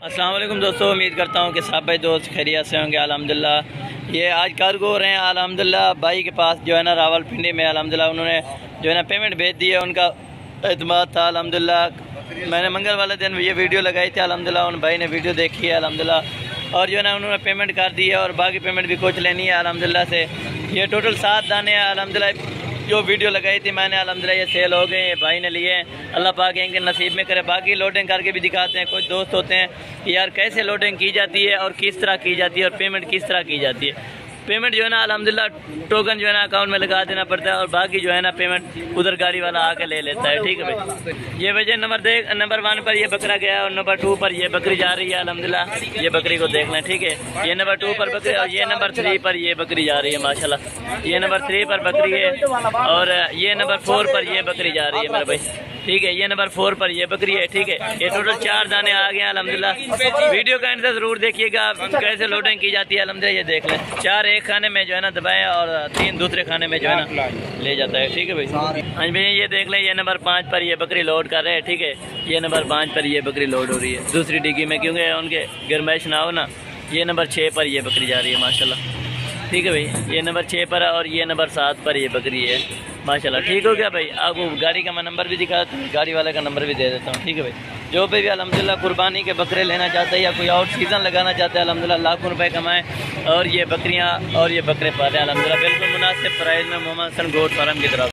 अस्सलाम वालेकुम दोस्तों, उम्मीद करता हूँ कि सब भाई दोस्त खैरियत से होंगे। अल्हम्दुलिल्लाह ये आज कार्गो हो रहे हैं। अल्हम्दुलिल्लाह भाई के पास जो है ना रावलपिंडी में अल्हम्दुलिल्लाह उन्होंने जो है ना पेमेंट भेज दी है। उनका एतमाद था अल्हम्दुलिल्लाह। मैंने मंगल वाले दिन ये वीडियो लगाई थी अल्हम्दुलिल्लाह। उन भाई ने वीडियो देखी है अल्हम्दुलिल्लाह और जो है ना उन्होंने पेमेंट कर दी है और बाकी पेमेंट भी कुछ लेनी है अल्हम्दुलिल्लाह से। ये टोटल 7 दाने हैं अल्हम्दुलिल्लाह। जो वीडियो लगाई थी मैंने अल्हम्दुलिल्लाह ये सेल हो गए, ये भाई ने लिए हैं। अल्लाह पाक इनके नसीब में करे। बाकी लोडिंग करके भी दिखाते हैं। कुछ दोस्त होते हैं कि यार कैसे लोडिंग की जाती है और किस तरह की जाती है और पेमेंट किस तरह की जाती है। पेमेंट जो है ना अल्हम्दुलिल्लाह टोकन जो है ना अकाउंट में लगा देना पड़ता है और बाकी जो है ना पेमेंट उधर गाड़ी वाला आके ले लेता है। ठीक है भाई, ये वजह नंबर 1 पर ये बकरा गया है और नंबर 2 पर ये बकरी जा रही है अल्हम्दुलिल्लाह। ये बकरी को देख लें, ठीक है। ये नंबर 2 पर बकरी और ये नंबर 3 पर ये बकरी जा रही है माशाल्लाह। ये नंबर 3 पर बकरी है और ये नंबर 4 पर ये बकरी जा रही है मेरे भाई, ठीक है। ये नंबर 4 पर ये बकरी है, ठीक है। ये टोटल 4 दाने आ गए हैं अल्हम्दुलिल्लाह। वीडियो का एंड तक जरूर देखिएगा कैसे लोडिंग की जाती है अल्हम्दुलिल्लाह। ये देख लें, 4 एक खाने में जो है ना दबाएं और 3 दूसरे खाने में जो है ना ले जाता है, ठीक है भाई। हाँ भाई, ये देख लें, ये नंबर 5 पर ये बकरी लोड कर रहे हैं, ठीक है। ये नंबर 5 पर ये बकरी लोड हो रही है दूसरी डिग्गी में, क्योंकि उनके गरमाइश ना हो ना। ये नंबर 6 पर ये बकरी जा रही है माशाल्लाह, ठीक है भाई। ये नंबर 6 पर और ये नंबर 7 पर ये बकरी है माशाल्लाह। ठीक हो गया भाई। आपको गाड़ी का मैं नंबर भी दिखाता हूँ, गाड़ी वाले का नंबर भी दे देता हूँ, ठीक है भाई। जो भी अल्हम्दुलिल्लाह कुर्बानी के बकरे लेना चाहते हैं या कोई और सीज़न लगाना चाहते हैं अल्हम्दुलिल्लाह, लाखों रुपए कमाएं और ये बकरियाँ और ये बकरे पालें अल्हम्दुलिल्लाह। बिल्कुल मुनासिब प्राइस में मोहम्मद हसन गोट फार्म की तरफ।